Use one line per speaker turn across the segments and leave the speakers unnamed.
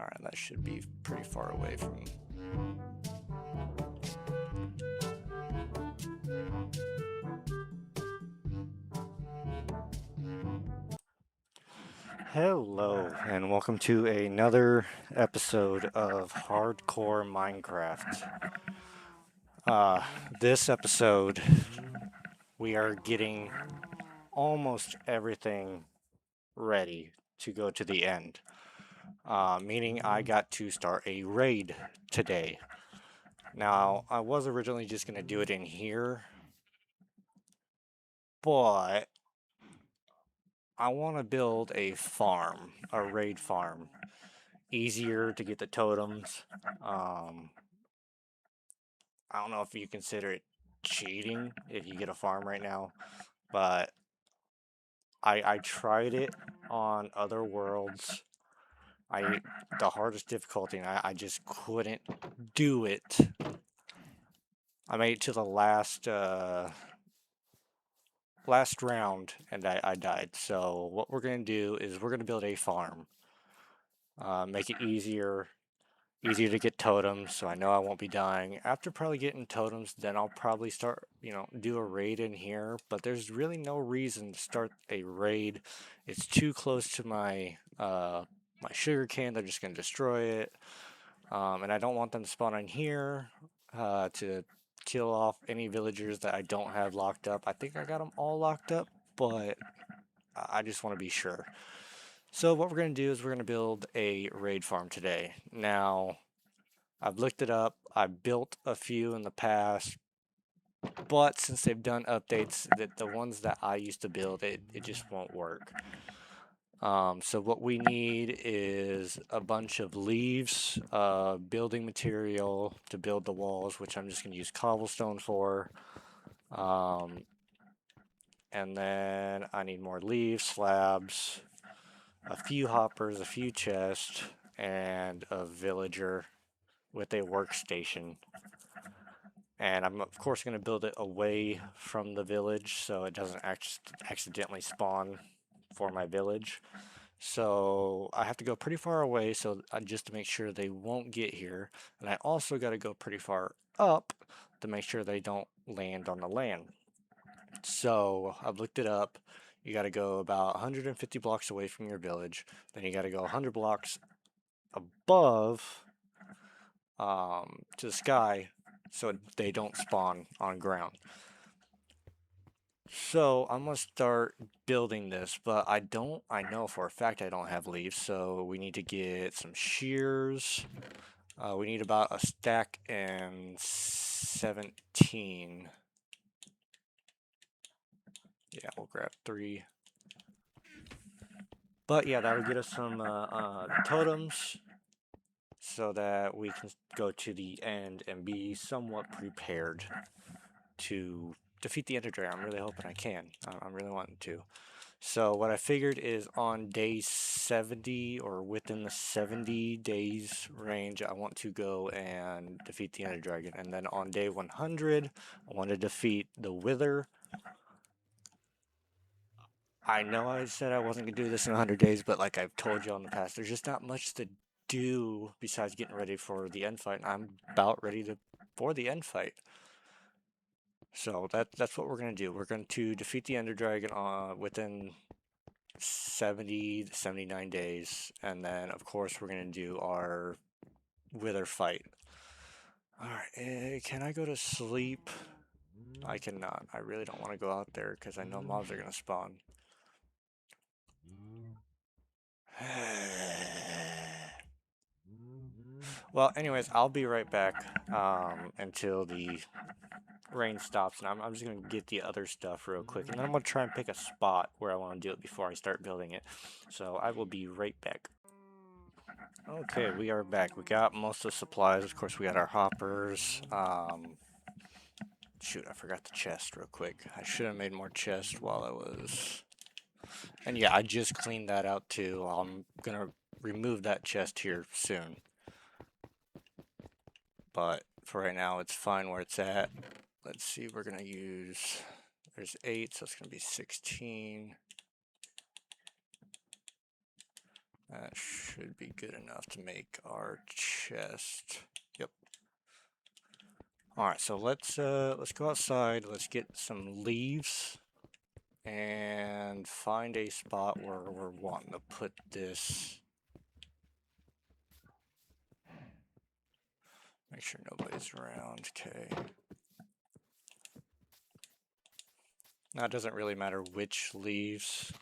Alright, that should be pretty far away from... Hello, and welcome to another episode of Hardcore Minecraft. This episode, we are getting almost everything ready to go to the end. Meaning I got to start a raid today. Now, I was originally just going to do it in here, but I want to build a farm, a raid farm. Easier to get the totems. I don't know if you consider it cheating if you get a farm right now, but I tried it on other worlds. The hardest difficulty, and I just couldn't do it. I made it to the last round, and I died. So what we're gonna do is we're gonna build a farm. Make it easier to get totems, so I know I won't be dying. After probably getting totems, then I'll probably start, do a raid in here, but there's really no reason to start a raid. It's too close to my my sugar cane. They're just going to destroy it. And I don't want them to spawn in here to kill off any villagers that I don't have locked up. I think I got them all locked up, but I just want to be sure. So what we're going to do is we're going to build a raid farm today. Now, I've looked it up. I've built a few in the past, but since they've done updates, that the ones that I used to build, it just won't work. So what we need is a bunch of leaves, building material to build the walls, which I'm just going to use cobblestone for. And then I need more leaves, slabs, a few hoppers, a few chests, and a villager with a workstation. And I'm of course going to build it away from the village so it doesn't accidentally spawn for my village. So I have to go pretty far away so just to make sure they won't get here. And I also got to go pretty far up to make sure they don't land on the land. So I've looked it up. You got to go about 150 blocks away from your village. Then you got to go 100 blocks above to the sky so they don't spawn on ground. So I'm gonna start building this, but I know for a fact I don't have leaves, so we need to get some shears. We need about a stack and 17. Yeah, we'll grab 3. But yeah, that'll get us some totems so that we can go to the end and be somewhat prepared to defeat the Ender Dragon. I'm really hoping I can. I'm really wanting to. So what I figured is on day 70 or within the 70 days range, I want to go and defeat the Ender Dragon. And then on day 100, I want to defeat the Wither. I know I said I wasn't going to do this in 100 days, but like I've told you in the past, there's just not much to do besides getting ready for the end fight. And I'm about ready for the end fight. So that's what we're going to do. We're going to defeat the Ender Dragon within 70 to 79 days. And then, of course, we're going to do our Wither fight. Alright, can I go to sleep? I cannot. I really don't want to go out there because I know mobs are going to spawn. Well, anyways, I'll be right back until the rain stops, and I'm just going to get the other stuff real quick, and then I'm going to try and pick a spot where I want to do it before I start building it. So I will be right back. Okay, we are back. We got most of the supplies. Of course, we got our hoppers. Shoot, I forgot the chest real quick. I should have made more chests while I was... And yeah, I just cleaned that out too. I'm going to remove that chest here soon. But for right now, it's fine where it's at. Let's see, we're going to use... There's 8, so it's going to be 16. That should be good enough to make our chest. Yep. All right, so let's go outside. Let's get some leaves and find a spot where we're wanting to put this. Make sure nobody's around. Okay. Now it doesn't really matter which leaves.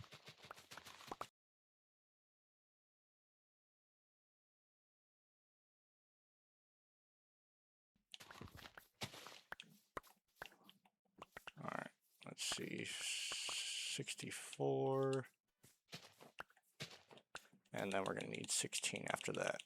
All right, let's see. 64. And then we're going to need 16 after that.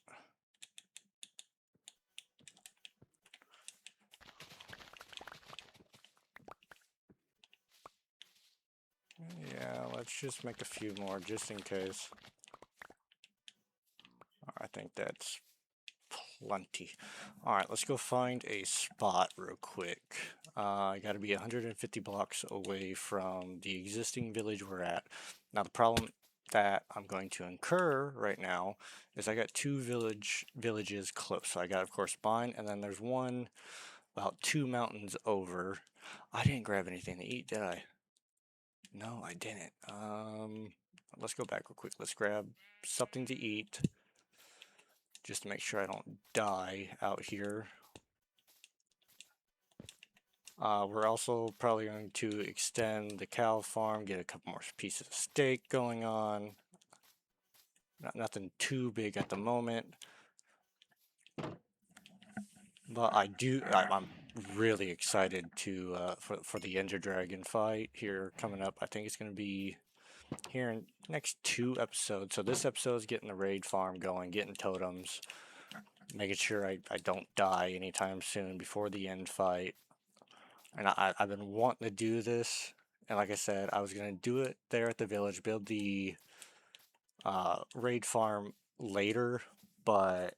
Yeah, let's just make a few more just in case. I think that's plenty. All right, let's go find a spot real quick. I got to be 150 blocks away from the existing village we're at. Now, the problem that I'm going to incur right now is I got two villages close. So I got, of course, mine, and then there's one about 2 mountains over. I didn't grab anything to eat, did I? No, I didn't. Let's go back real quick. Let's grab something to eat just to make sure I don't die out here. We're also probably going to extend the cow farm, get a couple more pieces of steak going on. Nothing too big at the moment. But I'm really excited to for the Ender Dragon fight here coming up. I think it's going to be here in next 2 episodes. So this episode is getting the raid farm going, getting totems, making sure I don't die anytime soon before the end fight. And I've been wanting to do this, and like I said, I was going to do it there at the village, build the raid farm later, but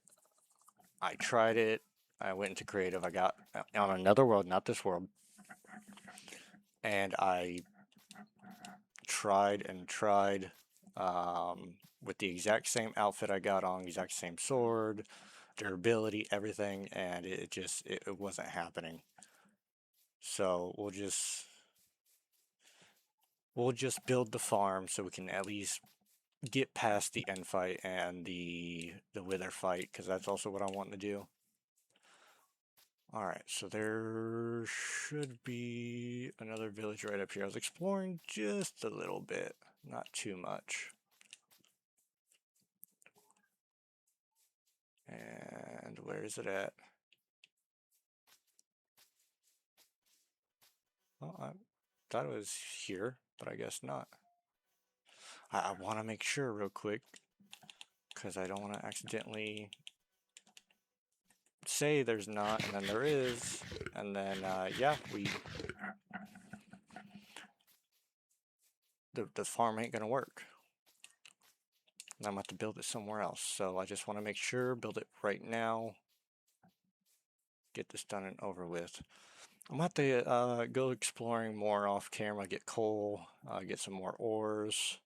I tried it. I went into creative. I got on another world, not this world, and I tried and tried with the exact same outfit I got on, exact same sword, durability, everything, and it wasn't happening. So we'll just build the farm so we can at least get past the end fight and the wither fight, because that's also what I want to do. All right, so there should be another village right up here. I was exploring just a little bit, not too much. And where is it at? Well, I thought it was here, but I guess not. I want to make sure real quick, because I don't want to accidentally say there's not, and then there is, and then, yeah, the farm ain't gonna work. And I'm gonna have to build it somewhere else. So I just want to make sure, build it right now, get this done and over with. I'm gonna have to go exploring more off camera, get coal, get some more ores,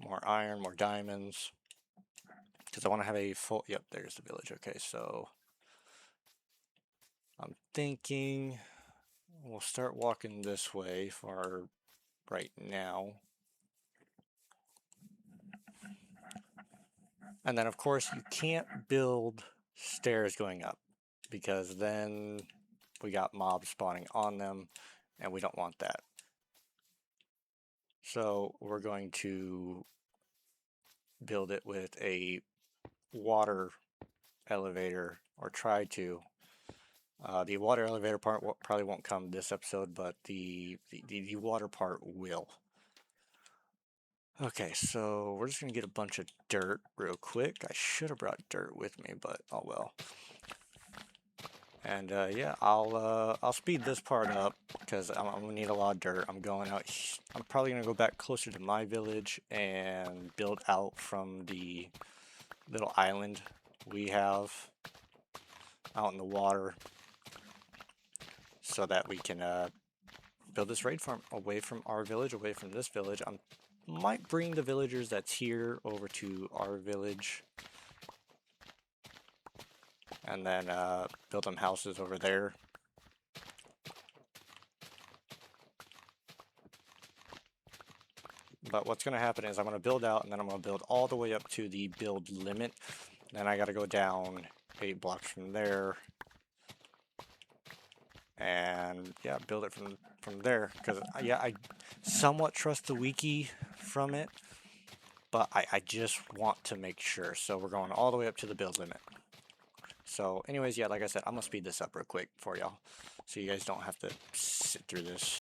more iron, more diamonds, because I want to have a full, yep, there's the village. Okay, so I'm thinking we'll start walking this way for right now. And then, of course, you can't build stairs going up, because then we got mobs spawning on them, and we don't want that. So we're going to build it with a water elevator, or try to. The water elevator part probably won't come this episode, but the water part will. Okay, so we're just gonna get a bunch of dirt real quick. I should have brought dirt with me, but oh well. And yeah, I'll speed this part up because I'm gonna need a lot of dirt. I'm going out. I'm probably gonna go back closer to my village and build out from the little island we have out in the water, so that we can build this raid farm away from our village, away from this village. might bring the villagers that's here over to our village. And then build them houses over there. But what's going to happen is I'm going to build out, and then I'm going to build all the way up to the build limit. Then I got to go down 8 blocks from there. And yeah, build it from there. Because yeah, I somewhat trust the wiki from it. But I just want to make sure. So we're going all the way up to the build limit. So anyways, yeah, like I said, I'm going to speed this up real quick for y'all. So you guys don't have to sit through this.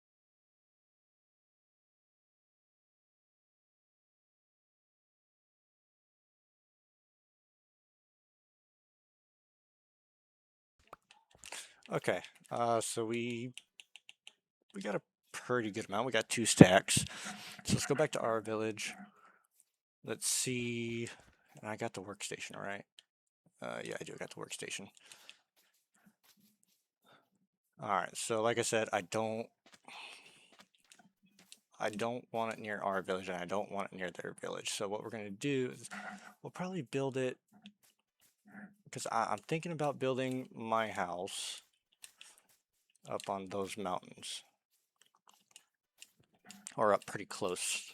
Okay, so we got a pretty good amount. We got 2 stacks. So let's go back to our village. Let's see. And I got the workstation, right? Yeah, I do got the workstation. All right. So like I said, I don't want it near our village, and I don't want it near their village. So what we're gonna do is we'll probably build it because I'm thinking about building my house up on those mountains, or up pretty close.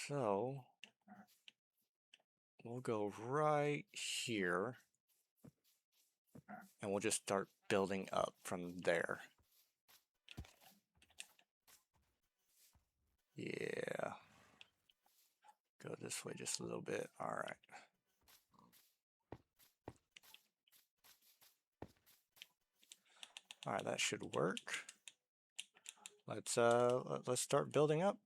So we'll go right here, and we'll just start building up from there. Yeah. Go this way just a little bit. All right. All right, that should work. Let's start building up.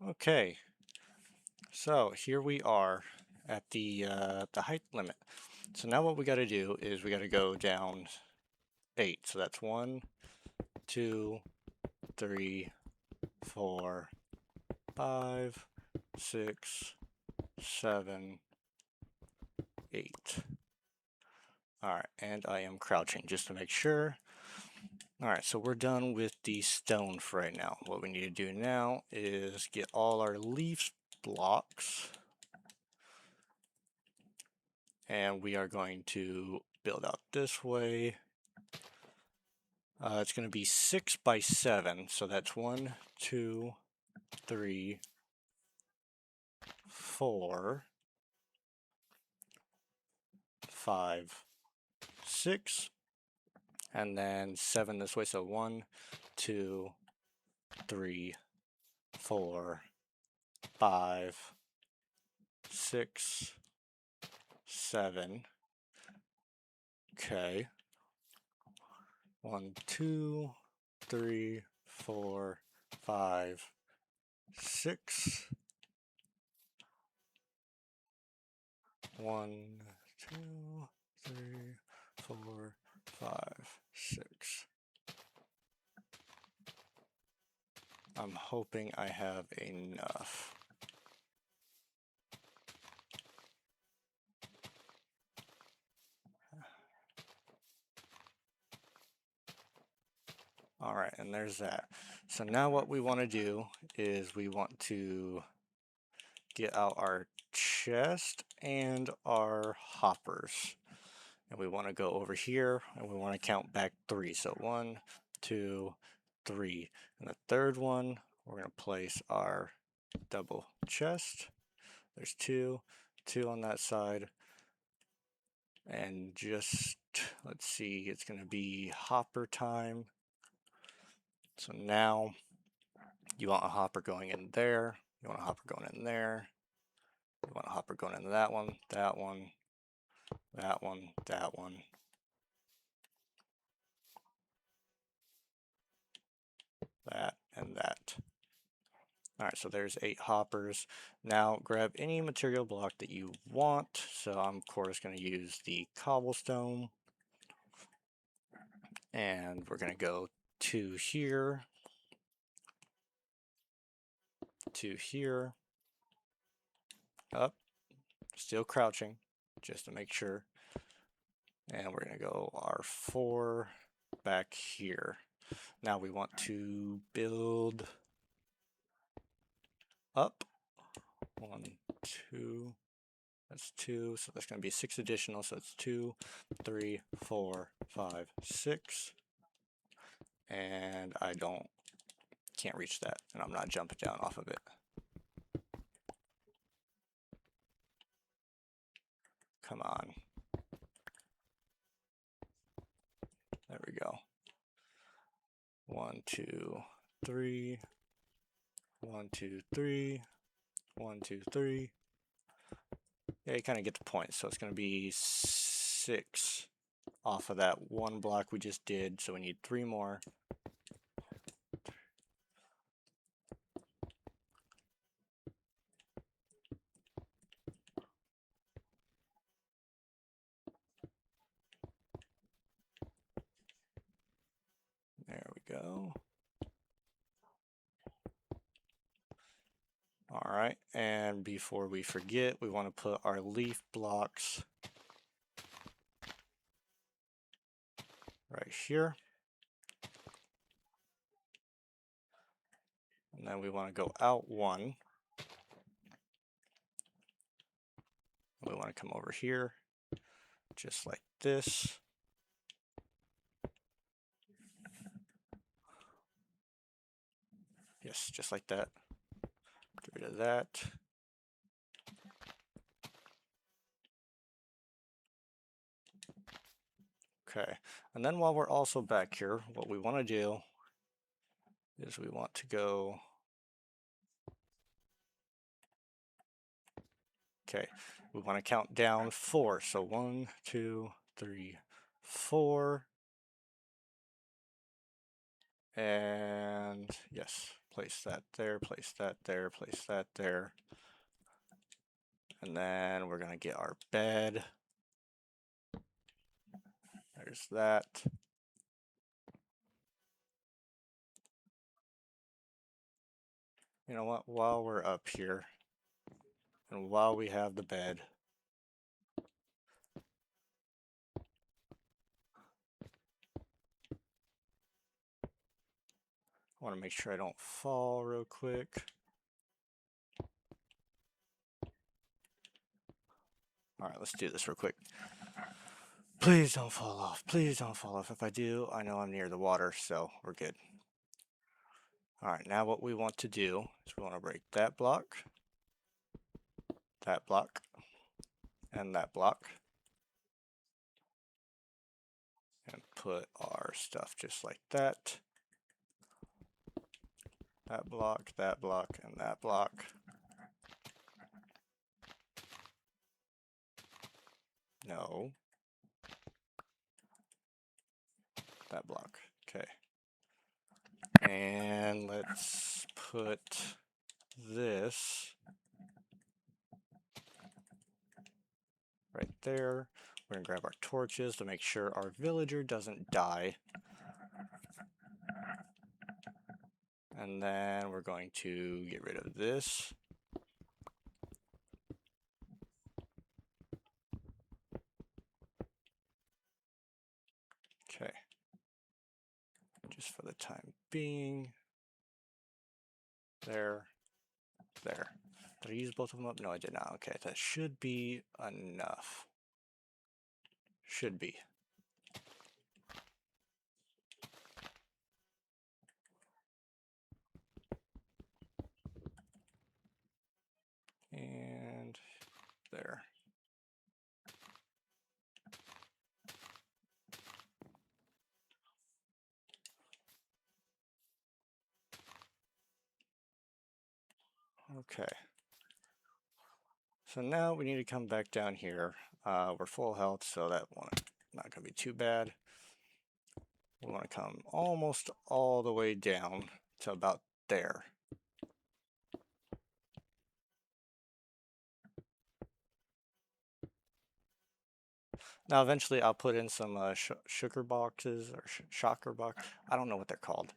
Okay. So here we are at the height limit. So now what we got to do is we got to go down 8. So that's 1, 2, 3, 4, 5, 6, 7, 8. All right, and I am crouching just to make sure. Alright, so we're done with the stone for right now. What we need to do now is get all our leaf blocks. And we are going to build out this way. It's going to be 6 by 7, so that's 1, 2, 3, 4, 5, 6, and then 7 this way. So 1, 2, 3, 4, 5, 6, 7. Okay. 1, 2, 3, 4, 5, 6. 1, 2, 3, 4, 5, 6. I'm hoping I have enough. All right, and there's that. So now what we want to do is we want to get out our chest and our hoppers. And we want to go over here and we want to count back 3. So 1, 2, 3. And the third one, we're going to place our double chest. There's 2 on that side. And just, let's see, it's going to be hopper time. So now you want a hopper going in there. You want a hopper going in there. You want a hopper going into that one, that one, that one, that one. That and that. All right, so there's 8 hoppers. Now grab any material block that you want. So I'm of course going to use the cobblestone. And we're going to go to here, to here, up, still crouching, just to make sure. And we're going to go our 4 back here. Now we want to build up. 1, 2, that's 2, so that's going to be 6 additional, so it's 2, 3, 4, 5, 6. And I can't reach that, and I'm not jumping down off of it. Come on. There we go. 1, 2, 3. 1, 2, 3. 1, 2, 3. Yeah, you kind of get the point. So it's going to be 6 off of that 1 block we just did. So we need 3 more. There we go. All right, and before we forget, we want to put our leaf blocks right here. And then we want to go out 1. We want to come over here, just like this. Yes, just like that. Get rid of that. Okay, and then while we're also back here, what we want to do is we want to go, okay, we want to count down 4. So 1, 2, 3, 4. And yes, place that there, place that there, place that there. And then we're going to get our bed. There's that. You know what, while we're up here, and while we have the bed, I want to make sure I don't fall real quick. All right, let's do this real quick. Please don't fall off. Please don't fall off. If I do, I know I'm near the water, so we're good. All right, now what we want to do is we want to break that block, and that block, and put our stuff just like that. That block, and that block. No. That block. Okay. And let's put this right there. We're going to grab our torches to make sure our villager doesn't die. And then we're going to get rid of this. Okay. Just for the time being. There. There. Did I use both of them up? No, I did not. Okay, that should be enough. Should be. And there. Okay. So now we need to come back down here. We're full health, so that one not going to be too bad. We want to come almost all the way down to about there. Now eventually I'll put in some sugar boxes or shocker box. I don't know what they're called.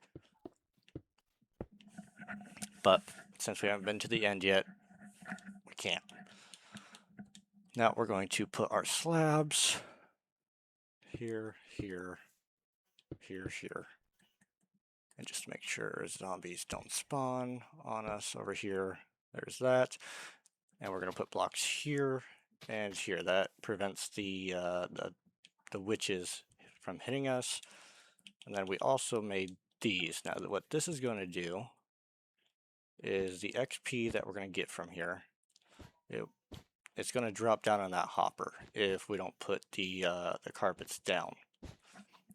But since we haven't been to the end yet, we can't. Now we're going to put our slabs here, here, here, here. And just make sure zombies don't spawn on us over here. There's that. And we're going to put blocks here and here. That prevents the witches from hitting us. And then we also made these. Now what this is going to do is the XP that we're going to get from here, it's going to drop down on that hopper if we don't put the carpets down.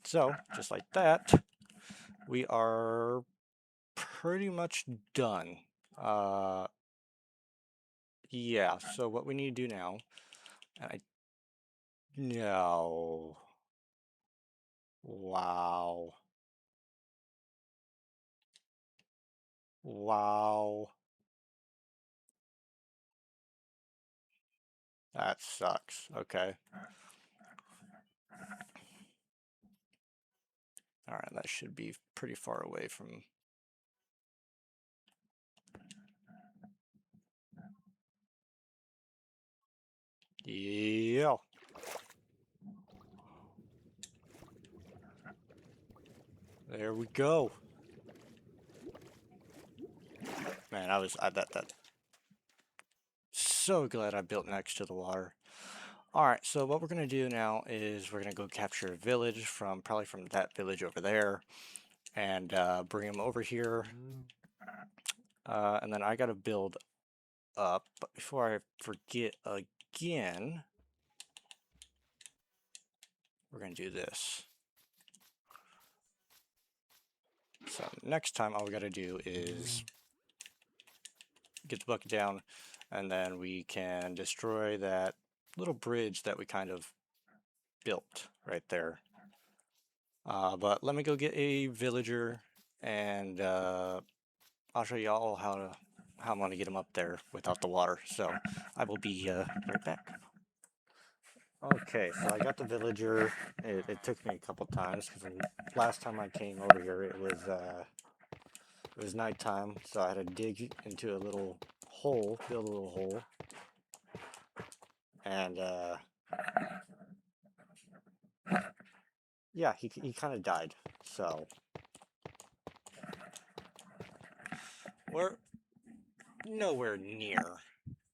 So just like that, we are pretty much done. Yeah, so what we need to do now, no. Wow. Wow. That sucks. Okay. Alright, that should be pretty far away from... Yeah. There we go. Man, that so glad I built next to the water. Alright, so what we're gonna do now is we're gonna go capture a village probably from that village over there, and bring them over here. And then I gotta build up, but before I forget again, we're gonna do this. So next time all we gotta do is get the bucket down, and then we can destroy that little bridge that we kind of built right there. But let me go get a villager, and I'll show you all how I'm going to get them up there without the water. So I will be right back. Okay, so I got the villager. It took me a couple times because last time I came over here it was nighttime, so I had to dig into a little hole, build a little hole, and yeah, he kind of died. So we're nowhere near,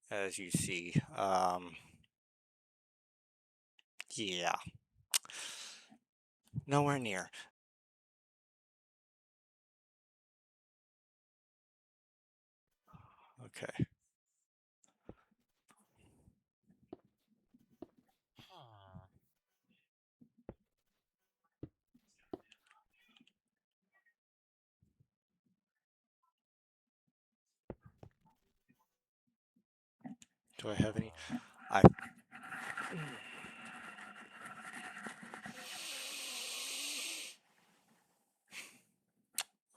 as you see. Yeah, nowhere near. Okay. Do I have any? I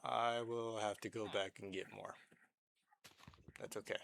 I will have to go back and get more. That's okay.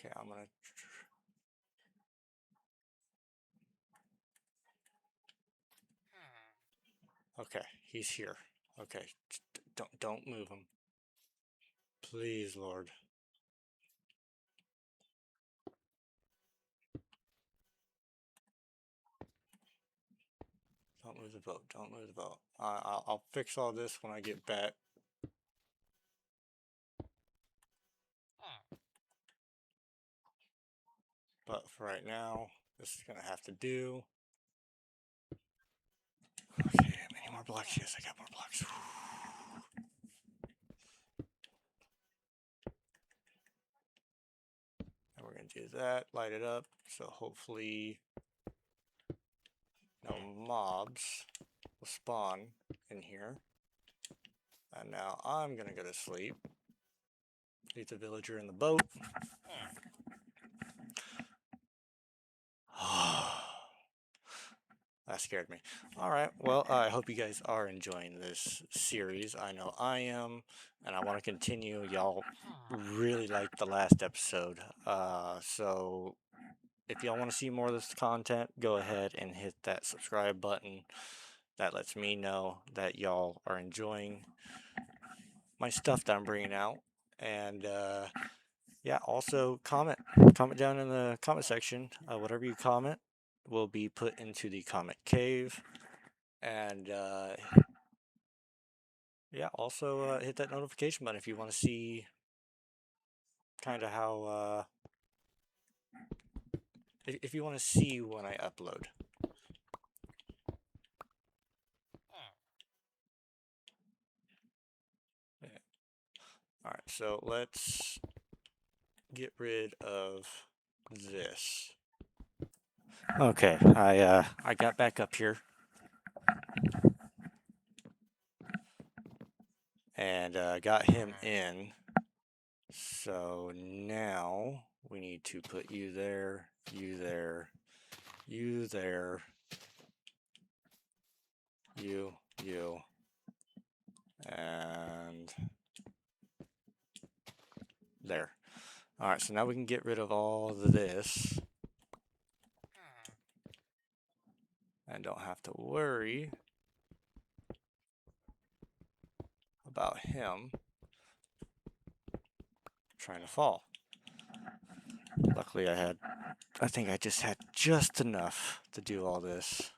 Okay, I'm gonna. Okay, he's here. Okay, don't move him, please, Lord. Don't move the boat. Don't move the boat. I'll fix all this when I get back. But for right now, this is gonna have to do. Okay, many more blocks. Yes, I got more blocks. And we're gonna do that. Light it up. So hopefully, no mobs will spawn in here. And now I'm gonna go to sleep. Leave the villager in the boat. That scared me. All right. Well, I hope you guys are enjoying this series. I know I am, and I want to continue. Y'all really liked the last episode. So if y'all want to see more of this content, go ahead and hit that subscribe button. That lets me know that y'all are enjoying my stuff that I'm bringing out. And yeah, also comment down in the comment section. Whatever you comment will be put into the comment cave. And yeah, also hit that notification button if you want to see kind of how if you want to see when I upload. Yeah. All right, so let's get rid of this. Okay, I got back up here and got him in. So now we need to put you there, you there, you there, you, and there. All right, so now we can get rid of all this and don't have to worry about him trying to fall. Luckily I think I just had just enough to do all this.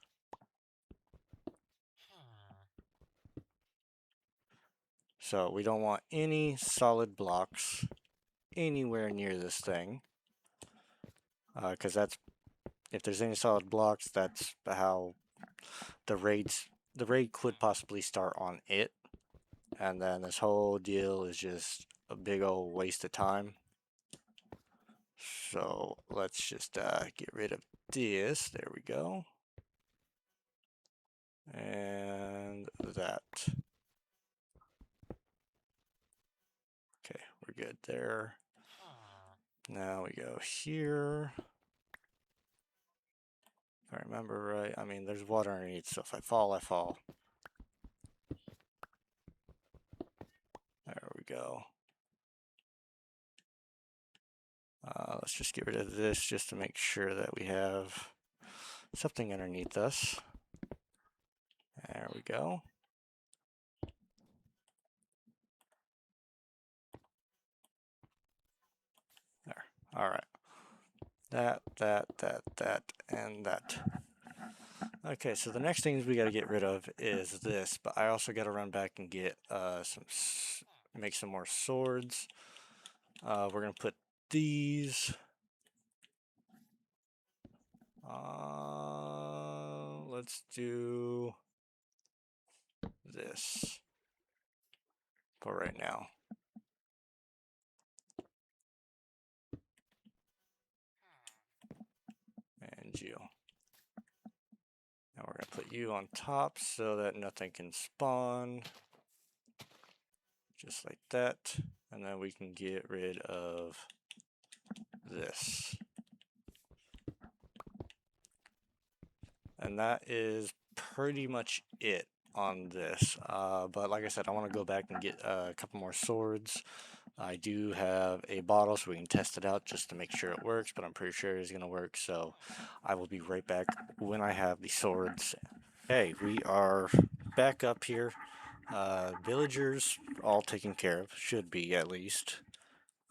So we don't want any solid blocks anywhere near this thing. Because if there's any solid blocks, that's how the raid could possibly start on it. And then this whole deal is just a big old waste of time. So let's just get rid of this. There we go. And that. Okay, we're good there. Now we go here. If I remember right, I mean, there's water underneath, so if I fall, I fall. There we go. Let's just get rid of this just to make sure that we have something underneath us. There we go. There. All right. That, and that. Okay, so the next things we got to get rid of is this, but I also got to run back and get make some more swords. We're gonna put these. Let's do this for right now. And you. Now we're going to put you on top so that nothing can spawn. Just like that. And then we can get rid of this. And that is pretty much it on this. But like I said, I want to go back and get a couple more swords. I do have a bottle so we can test it out just to make sure it works, but I'm pretty sure it's going to work. So I will be right back when I have the swords. Okay, we are back up here. Villagers all taken care of, should be at least.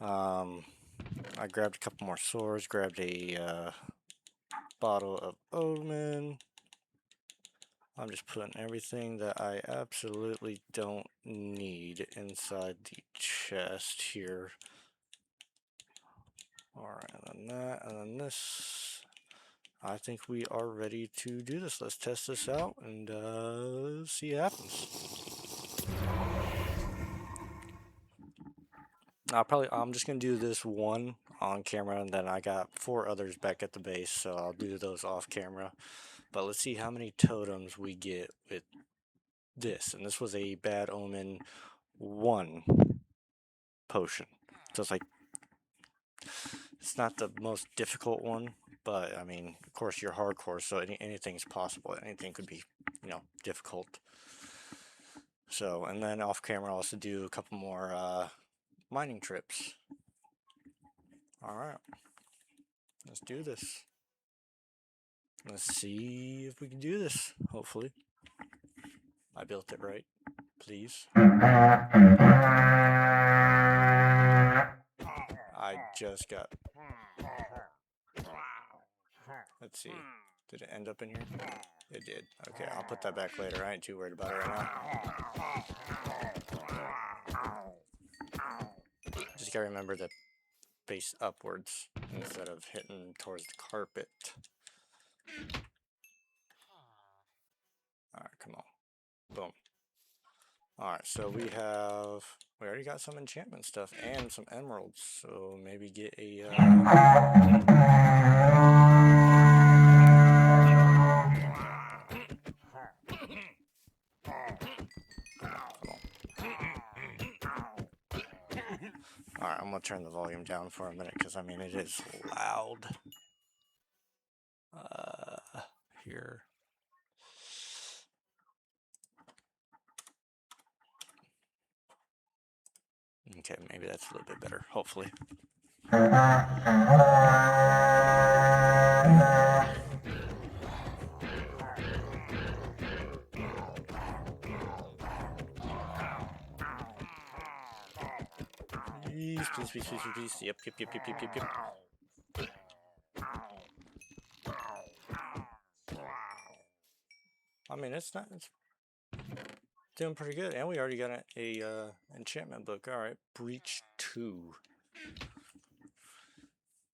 I grabbed a couple more swords, grabbed a bottle of omen. I'm just putting everything that I absolutely don't need inside the chest here. Alright, and then that, and then this. I think we are ready to do this. Let's test this out and see what happens. I'm just gonna do this one on camera, and then I got 4 others back at the base, so I'll do those off camera. But let's see how many totems we get with this. And this was a bad omen 1 potion. So it's not the most difficult one, but I mean, of course you're hardcore, so anything's possible. Anything could be, difficult. So, and then off camera I'll also do a couple more mining trips. Alright. Let's do this. Let's see if we can do this, hopefully. I built it right. Please. I just got... Let's see. Did it end up in here? It did. Okay, I'll put that back later. I ain't too worried about it right now. Just gotta remember to face upwards instead of hitting towards the carpet. Alright, come on. Boom. Alright, so we already got some enchantment stuff and some emeralds, so maybe get a, Alright, I'm gonna turn the volume down for a minute, because I mean, it is loud. Here. Okay, maybe that's a little bit better, hopefully. Please. Yep. I mean, it's doing pretty good, and we already got a enchantment book. Alright, Breach 2.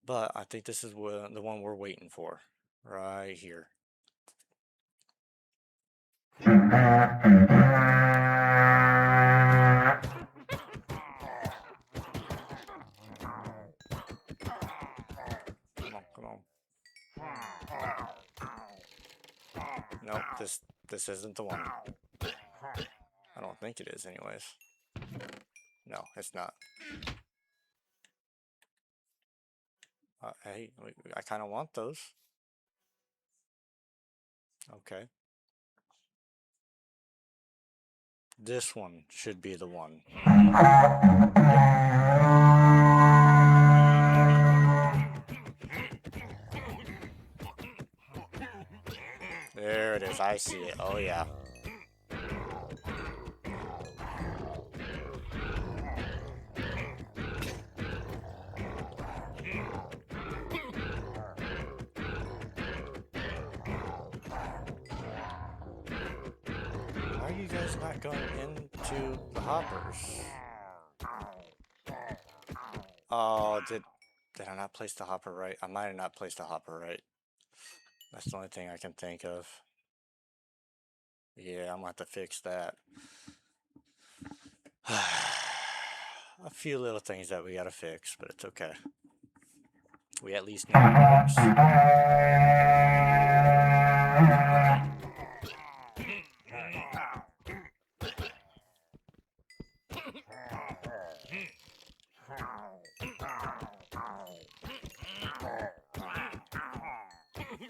But I think this is the one we're waiting for. Right here. Come on. Nope, this isn't the one. I don't think it is anyways. No, it's not. Hey, I kind of want those. Okay. This one should be the one. There it is. I see it. Oh, yeah. Why are you guys not going into the hoppers? Oh, did I not place the hopper right? I might have not placed the hopper right. That's the only thing I can think of. Yeah, I'm gonna have to fix that. A few little things that we gotta fix, but it's okay. We at least know it works.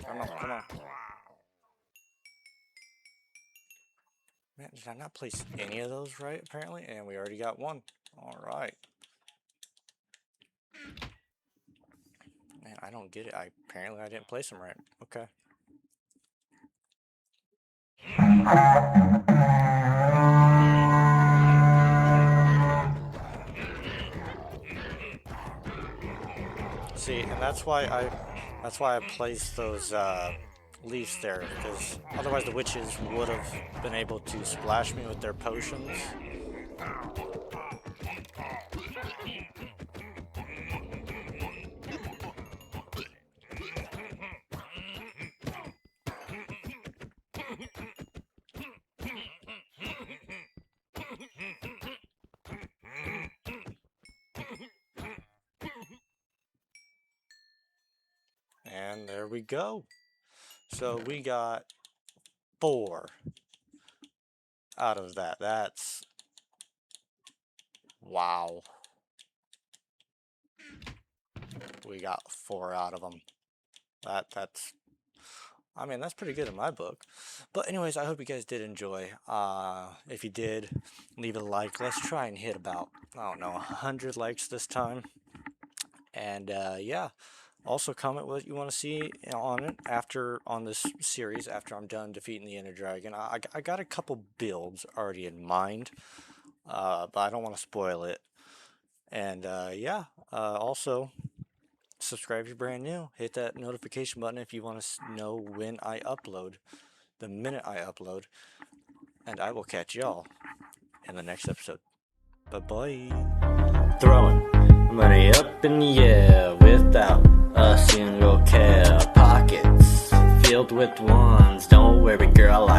Come on, come on. Man, did I not place any of those right, apparently? And we already got one. Alright. Man, I don't get it. Apparently I didn't place them right. Okay. See, and that's why I placed those leaves there, because otherwise the witches would have been able to splash me with their potions. And there we go. So we got 4 out of that. That's... wow. We got 4 out of them. That's... I mean, that's pretty good in my book. But anyways, I hope you guys did enjoy. If you did, leave a like. Let's try and hit about, I don't know, 100 likes this time. And yeah, also comment what you want to see on it on this series after I'm done defeating the Ender Dragon. I got a couple builds already in mind, but I don't want to spoil it. And yeah, also subscribe if you're brand new. Hit that notification button if you want to know when I upload, the minute I upload. And I will catch y'all in the next episode. Bye-bye. Throwing money up in the air without a single care. Pockets filled with ones. Don't worry, girl,